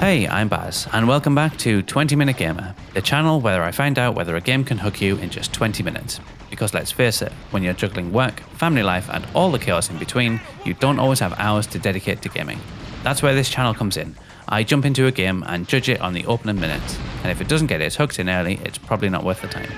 Hey, I'm Baz, and welcome back to 20 Minute Gamer, the channel where I find out whether a game can hook you in just 20 minutes. Because let's face it, when you're juggling work, family life, and all the chaos in between, you don't always have hours to dedicate to gaming. That's where this channel comes in. I jump into a game and judge it on the opening minutes, and if it doesn't get its hooks in early, it's probably not worth the time.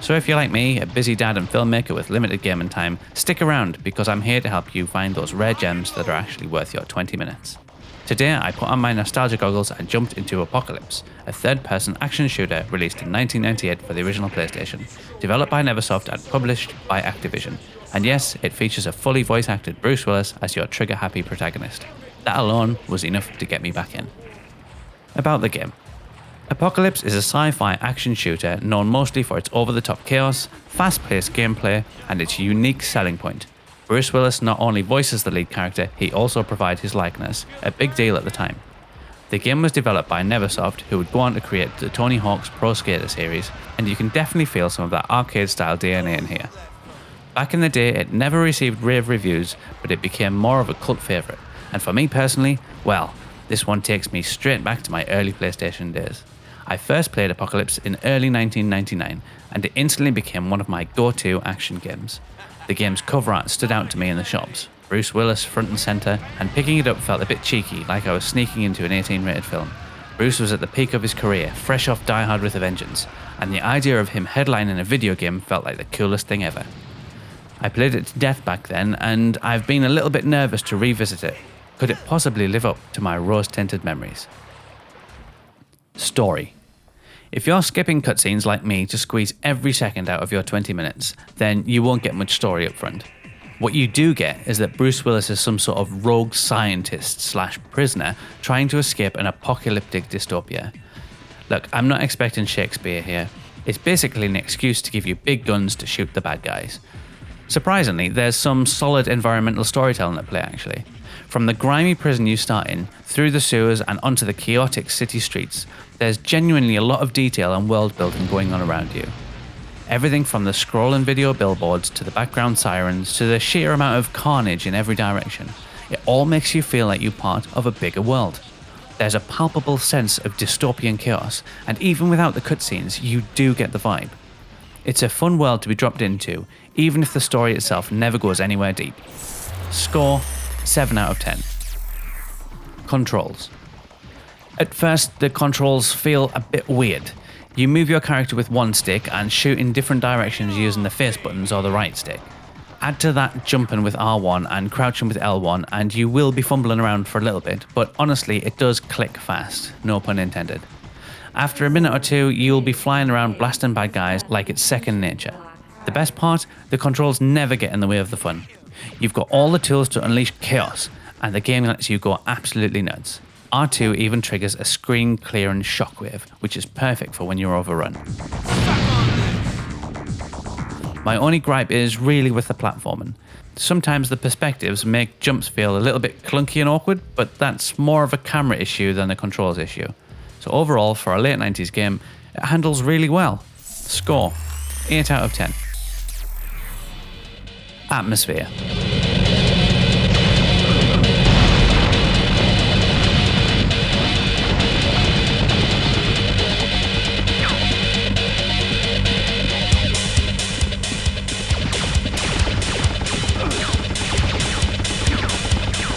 So if you're like me, a busy dad and filmmaker with limited gaming time, stick around because I'm here to help you find those rare gems that are actually worth your 20 minutes. Today I put on my nostalgia goggles and jumped into Apocalypse, a third-person action shooter released in 1998 for the original PlayStation, developed by Neversoft and published by Activision. And yes, it features a fully voice-acted Bruce Willis as your trigger-happy protagonist. That alone was enough to get me back in. About the game. Apocalypse is a sci-fi action shooter known mostly for its over-the-top chaos, fast-paced gameplay, and its unique selling point. Bruce Willis not only voices the lead character, he also provides his likeness, a big deal at the time. The game was developed by Neversoft, who would go on to create the Tony Hawk's Pro Skater series, and you can definitely feel some of that arcade-style DNA in here. Back in the day, it never received rave reviews, but it became more of a cult favourite, and for me personally, well, this one takes me straight back to my early PlayStation days. I first played Apocalypse in early 1999, and it instantly became one of my go-to action games. The game's cover art stood out to me in the shops, Bruce Willis front and centre, and picking it up felt a bit cheeky, like I was sneaking into an 18-rated film. Bruce was at the peak of his career, fresh off Die Hard with a Vengeance, and the idea of him headlining a video game felt like the coolest thing ever. I played it to death back then, and I've been a little bit nervous to revisit it. Could it possibly live up to my rose-tinted memories? Story. If you're skipping cutscenes like me to squeeze every second out of your 20 minutes, then you won't get much story up front. What you do get is that Bruce Willis is some sort of rogue scientist / prisoner trying to escape an apocalyptic dystopia. Look, I'm not expecting Shakespeare here. It's basically an excuse to give you big guns to shoot the bad guys. Surprisingly, there's some solid environmental storytelling at play actually. From the grimy prison you start in, through the sewers and onto the chaotic city streets, there's genuinely a lot of detail and world building going on around you. Everything from the scrolling video billboards to the background sirens to the sheer amount of carnage in every direction, it all makes you feel like you're part of a bigger world. There's a palpable sense of dystopian chaos, and even without the cutscenes, you do get the vibe. It's a fun world to be dropped into, even if the story itself never goes anywhere deep. Score, 7 out of 10. Controls. At first, the controls feel a bit weird. You move your character with one stick and shoot in different directions using the face buttons or the right stick. Add to that jumping with R1 and crouching with L1 and you will be fumbling around for a little bit, but honestly it does click fast, no pun intended. After a minute or two, you'll be flying around blasting bad guys like it's second nature. The best part, the controls never get in the way of the fun. You've got all the tools to unleash chaos, and the game lets you go absolutely nuts. R2 even triggers a screen clearing shockwave, which is perfect for when you're overrun. My only gripe is really with the platforming. Sometimes the perspectives make jumps feel a little bit clunky and awkward, but that's more of a camera issue than a controls issue. So overall, for a late 90s game, it handles really well. Score, 8 out of 10. Atmosphere.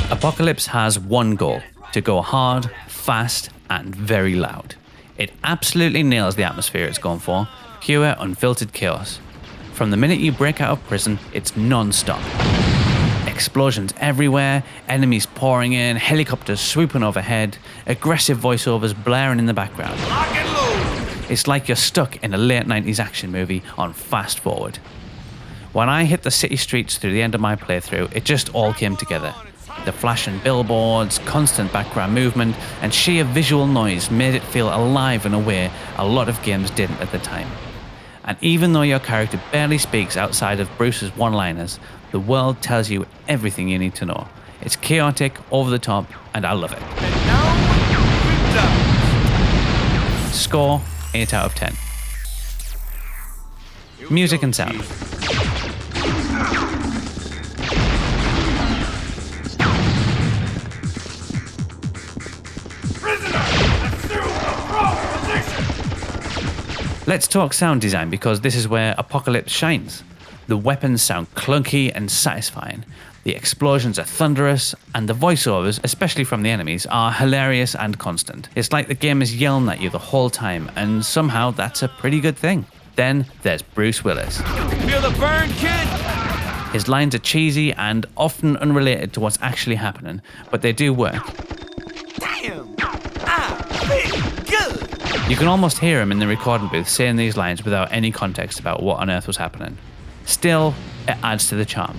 Apocalypse has one goal, to go hard, fast, and very loud. It absolutely nails the atmosphere it's going for, pure, unfiltered chaos. From the minute you break out of prison, it's non-stop. Explosions everywhere, enemies pouring in, helicopters swooping overhead, aggressive voiceovers blaring in the background. It's like you're stuck in a late 90s action movie on fast forward. When I hit the city streets through the end of my playthrough, it just all came together. The flashing billboards, constant background movement, and sheer visual noise made it feel alive in a way a lot of games didn't at the time. And even though your character barely speaks outside of Bruce's one-liners, the world tells you everything you need to know. It's chaotic, over the top, and I love it. And now, Score, 8 out of 10. Music and sound. Prisoner! Let's talk sound design, because this is where Apocalypse shines. The weapons sound clunky and satisfying. The explosions are thunderous, and the voiceovers, especially from the enemies, are hilarious and constant. It's like the game is yelling at you the whole time, and somehow that's a pretty good thing. Then there's Bruce Willis. Feel the burn, kid? His lines are cheesy and often unrelated to what's actually happening, but they do work. Damn! I feel good! You can almost hear him in the recording booth saying these lines without any context about what on earth was happening. Still, it adds to the charm.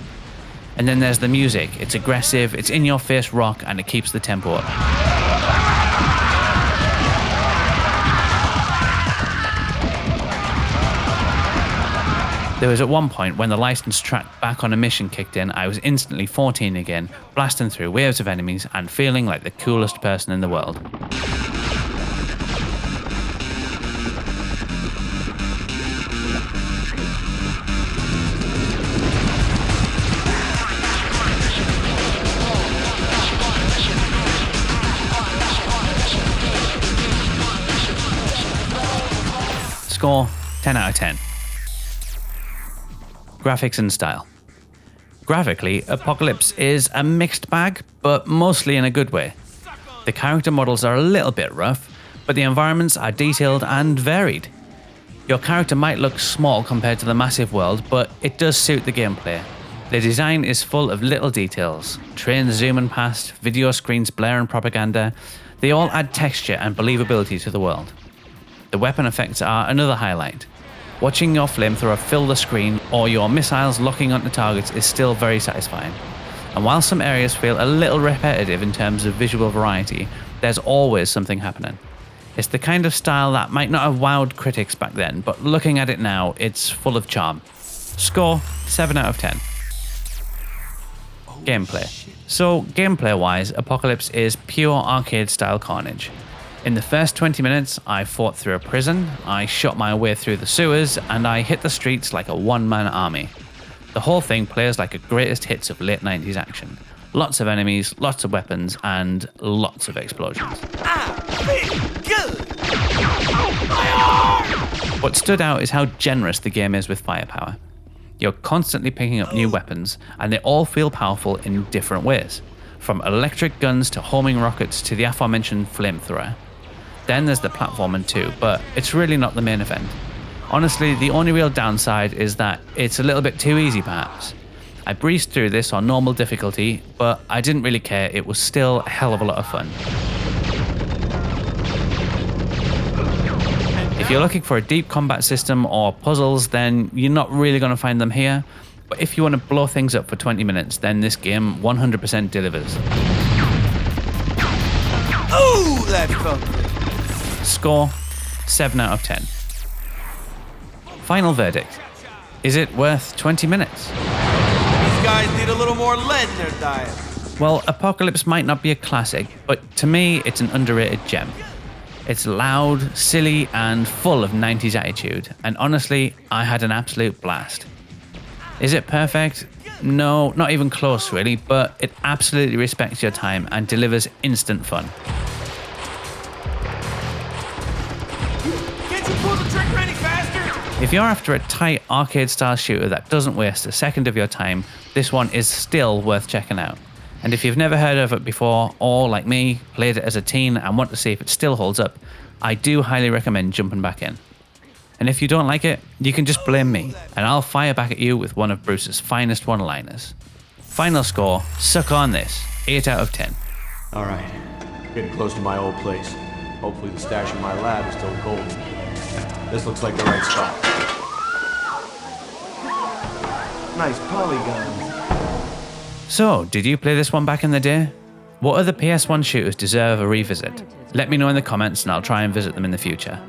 And then there's the music. It's aggressive, it's in-your-face rock, and it keeps the tempo up. There was at one point when the licensed track Back on a Mission kicked in, I was instantly 14 again, blasting through waves of enemies and feeling like the coolest person in the world. Score 10 out of 10. Graphics and style. Graphically, Apocalypse is a mixed bag, but mostly in a good way. The character models are a little bit rough, but the environments are detailed and varied. Your character might look small compared to the massive world, but it does suit the gameplay. The design is full of little details. Trains zooming past, video screens blaring propaganda. They all add texture and believability to the world. The weapon effects are another highlight. Watching your flamethrower fill the screen or your missiles locking onto targets is still very satisfying. And while some areas feel a little repetitive in terms of visual variety, there's always something happening. It's the kind of style that might not have wowed critics back then, but looking at it now, it's full of charm. Score 7 out of 10. Gameplay. So, gameplay-wise, Apocalypse is pure arcade-style carnage. In the first 20 minutes, I fought through a prison, I shot my way through the sewers, and I hit the streets like a one-man army. The whole thing plays like a greatest hits of late 90s action. Lots of enemies, lots of weapons, and lots of explosions. What stood out is how generous the game is with firepower. You're constantly picking up new weapons, and they all feel powerful in different ways. From electric guns to homing rockets to the aforementioned flamethrower. Then there's the platforming too, but it's really not the main event. Honestly, the only real downside is that it's a little bit too easy perhaps. I breezed through this on normal difficulty, but I didn't really care, it was still a hell of a lot of fun. If you're looking for a deep combat system or puzzles, then you're not really going to find them here. But if you want to blow things up for 20 minutes, then this game 100% delivers. Ooh, that felt good. Score 7 out of 10. Final verdict. Is it worth 20 minutes? These guys need a little more lead in their diet. Well, Apocalypse might not be a classic, but to me it's an underrated gem. It's loud, silly, and full of 90s attitude, and honestly, I had an absolute blast. Is it perfect? No, not even close really, but it absolutely respects your time and delivers instant fun. Can't you pull the trigger any faster? If you're after a tight arcade-style shooter that doesn't waste a second of your time, this one is still worth checking out. And if you've never heard of it before, or like me, played it as a teen and want to see if it still holds up, I do highly recommend jumping back in. And if you don't like it, you can just blame me, and I'll fire back at you with one of Bruce's finest one-liners. Final score, suck on this, 8 out of 10. All right, getting close to my old place. Hopefully the stash in my lab is still golden. This looks like the right spot. Nice polygons. So, did you play this one back in the day? What other PS1 shooters deserve a revisit? Let me know in the comments and I'll try and visit them in the future.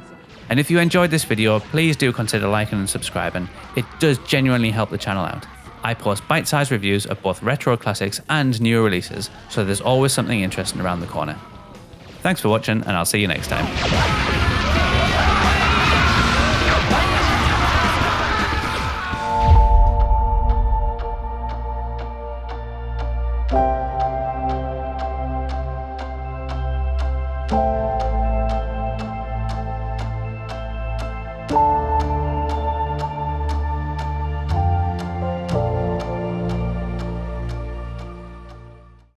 And if you enjoyed this video, please do consider liking and subscribing. It does genuinely help the channel out. I post bite-sized reviews of both retro classics and newer releases, so there's always something interesting around the corner. Thanks for watching, and I'll see you next time.